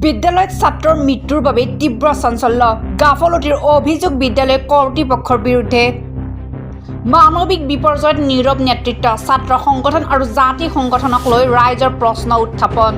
বিদ্যালয়ত ছাত্ৰৰ মৃত্যুৰ বাবে তীব্ৰ চাঞ্চল্য গাফলতিৰ অভিযোগ বিদ্যালয় কৰ্তৃপক্ষৰ বিৰুদ্ধে মানৱিক বিপৰ্যয়ত নীৰৱ নেতৃত্ব ছাত্ৰ সংগঠন আৰু জাতি সংগঠনক লৈ ৰাইজৰ প্ৰশ্ন উত্থাপন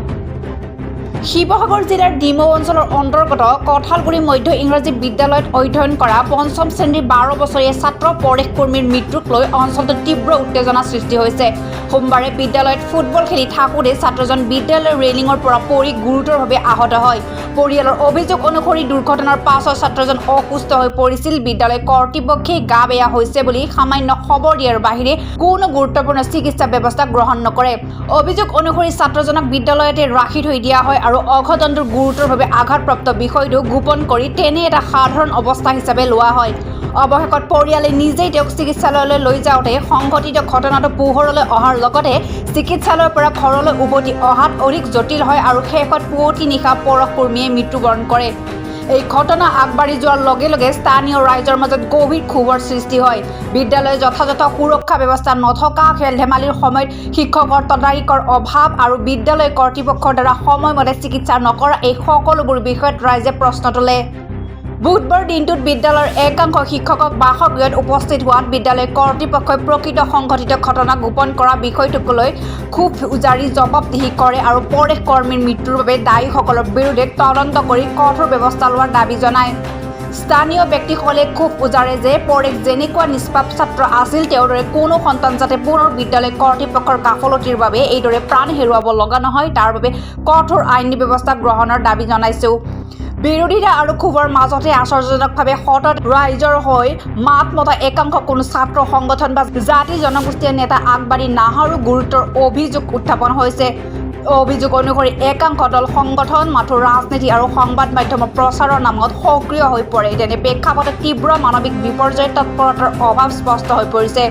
শিৱসাগৰ জিলাৰ ডিমৌ অঞ্চলৰ অন্তৰ্গত কঠালগুৰি মধ্য ইংৰাজী বিদ্যালয়ত অধ্যয়ন কৰা পঞ্চম শ্ৰেণীৰ 12 বছৰীয়া ছাত্ৰ পৰেশ কৰ্মীৰ মৃত্যুক লৈ অঞ্চলটোত তীব্ৰ উত্তেজনা সৃষ্টি হৈছে। সোমবাৰে বিদ্যালয়ত ফুটবল খেলি থাকোঁতে ছাত্ৰজন বিদ্যালয়ৰ ৰেলিঙৰ পৰা পৰি গুৰুতৰভাৱে আহত হয়। পৰিয়ালৰ অভিযোগ অনুসৰি দুৰ্ঘটনাৰ পাছত ছাত্ৰজন অসুস্থ হৈ পৰিছিল। বিদ্যালয় কৰ্তৃপক্ষে গা বেয়া হৈছে বুলি সামান্য খবৰ দিয়াৰ বাহিৰে কোনো গুৰুত্বপূৰ্ণ চিকিৎসা ব্যৱস্থা গ্ৰহণ নকৰে। অভিযোগ অনুসৰি ছাত্ৰজনক বিদ্যালয়তে ৰাখি থৈ দিয়া হয় আৰু অঘটনটোৰ গুৰুতৰভাৱে আঘাতপ্ৰাপ্ত বিষয়টো গোপন কৰি তেনে এটা সাধাৰণ অৱস্থা হিচাপে লোৱা হয়। অৱশেষত পৰিয়ালে নিজেই তেওঁক চিকিৎসালয়লৈ লৈ যাওঁতে সংঘটিত ঘটনাটো পোহৰলৈ অহাৰ লগতে চিকিৎসালয়ৰ পৰা ঘৰলৈ উভতি অহাত অধিক জটিল হয় আৰু শেষত পুৱতি নিশা পৰশ কৰ্মীয়ে মৃত্যুবৰণ কৰে। এই ঘটনা আগবাঢ়ি যোৱাৰ লগে লগে স্থানীয় ৰাইজৰ মাজত গভীৰ ক্ষোভৰ সৃষ্টি হয়। বিদ্যালয়ৰ যথাযথ সুৰক্ষা ব্যৱস্থা নথকা, খেল ধেমালিৰ সময়ত শিক্ষকৰ তদাৰকীৰ অভাৱ আৰু বিদ্যালয় কৰ্তৃপক্ষৰ দ্বাৰা সময়মতে চিকিৎসা নকৰা এই সকলোবোৰ বিষয়ত ৰাইজে প্ৰশ্ন তোলে। বুধবাৰ দিনটোত বিদ্যালয়ৰ একাংশ শিক্ষকক বাসগৃহত উপস্থিত হোৱাত বিদ্যালয় কৰ্তৃপক্ষই প্ৰকৃত সংঘটিত ঘটনা গোপন কৰা বিষয়টোক লৈ ক্ষোভ উজাৰি জবাবদিহি কৰে আৰু পৰেশ কৰ্মীৰ মৃত্যুৰ বাবে দায়ীসকলৰ বিৰুদ্ধে তদন্ত কৰি কঠোৰ ব্যৱস্থা লোৱাৰ দাবী জনায়। স্থানীয় ব্যক্তিসকলে ক্ষোভ উজাৰে যে পৰেশ যেনেকুৱা নিষ্পাপ ছাত্ৰ আছিল তেওঁৰ দৰে কোনো সন্তান যাতে পুনৰ বিদ্যালয় কৰ্তৃপক্ষৰ গাফলতিৰ বাবে এইদৰে প্ৰাণ হেৰুৱাব লগা নহয় তাৰ বাবে কঠোৰ আইনী ব্যৱস্থা গ্ৰহণৰ দাবী জনাইছো। বিৰোধিতা আৰু ক্ষোভৰ মাজতে আশ্চৰ্যজনকভাৱে সতত ৰাইজৰ হৈ মাত মতা একাংশ কোনো ছাত্ৰ সংগঠন বা জাতি জনগোষ্ঠীয় নেতা আগবাঢ়ি নাহাৰো গুৰুতৰ অভিযোগ উত্থাপন হৈছে। অভিযোগ অনুসৰি একাংশ দল সংগঠন মাথো ৰাজনীতি আৰু সংবাদ মাধ্যমৰ প্ৰচাৰৰ নামত সক্ৰিয় হৈ পৰে। তেনে প্ৰেক্ষাপটত তীব্ৰ মানৱিক বিপৰ্যয় তৎপৰতাৰ অভাৱ স্পষ্ট হৈ পৰিছে।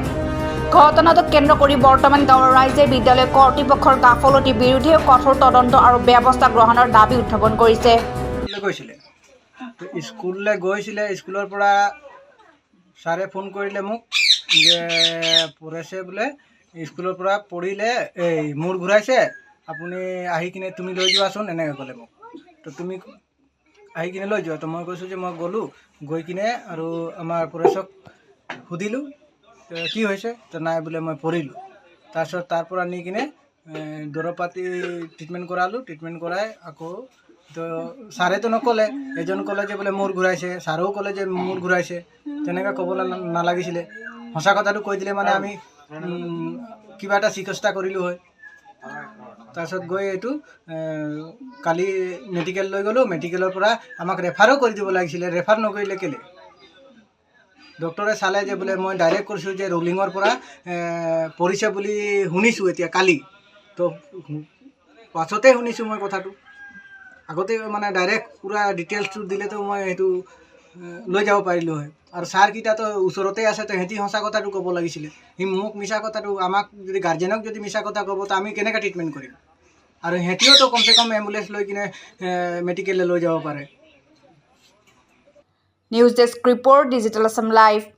ঘটনাটোক কেন্দ্ৰ কৰি বৰ্তমান গাঁৱৰ ৰাইজে বিদ্যালয় কৰ্তৃপক্ষৰ গাফলতিৰ বিৰুদ্ধে কঠোৰ তদন্ত আৰু ব্যৱস্থা গ্ৰহণৰ দাবী উত্থাপন কৰিছে। স্কুললৈ গৈছিলে, স্কুলৰ পৰা ছাৰে ফোন কৰিলে মোক যে পঢ়েছে বোলে স্কুলৰ পৰা পঢ়িলে এই মূৰ ঘূৰাইছে, আপুনি আহি কিনে তুমি লৈ যোৱাচোন, এনেকৈ ক'লে মোক। তো তুমি আহি কিনে লৈ যোৱা। তো মই কৈছোঁ যে মই গ'লোঁ, গৈ কিনে আৰু আমাৰ পৰেশক সুধিলোঁ কি হৈছে, তো নাই বোলে মই পঢ়িলোঁ। তাৰপিছত তাৰ পৰা নি কিনে দৰৱ পাতি ট্ৰিটমেণ্ট কৰালোঁ। ট্ৰিটমেণ্ট কৰাই আকৌ তো ছাৰেতো নক'লে, এজন ক'লে যে বোলে মূৰ ঘূৰাইছে, ছাৰেও ক'লে যে মূৰ ঘূৰাইছে। তেনেকৈ ক'ব নালাগিছিলে, সঁচা কথাটো কৈ দিলে মানে আমি কিবা এটা চিকিৎসা কৰিলোঁ হয়। তাৰপিছত গৈ এইটো কালি মেডিকেল লৈ গ'লোঁ। মেডিকেলৰ পৰা আমাক ৰেফাৰো কৰি দিব লাগিছিলে, ৰেফাৰ নকৰিলে কেলৈ? ডক্টৰে চালে যে বোলে মই ডাইৰেক্ট কৈছোঁ যে ৰুলিঙৰ পৰা পৰিছে বুলি শুনিছোঁ এতিয়া কালি। তো পাছতে শুনিছোঁ মই কথাটো, আগতে মানে ডাইৰেক্ট পূৰা ডিটেইলছটো দিলেতো মই সেইটো লৈ যাব পাৰিলোঁ হয়। আৰু ছাৰকেইটাতো ওচৰতে আছে, তো সিহঁতি সঁচা কথাটো ক'ব লাগিছিলে। সি মোক মিছা কথাটো, আমাক যদি গাৰ্জেনক যদি মিছা কথা ক'ব তো আমি কেনেকৈ ট্ৰিটমেণ্ট কৰিম? আৰু সিহঁতিওতো কমচে কম এম্বুলেঞ্চ লৈ কিনে মেডিকেললৈ লৈ যাব পাৰে। News desk report, digital Assam live.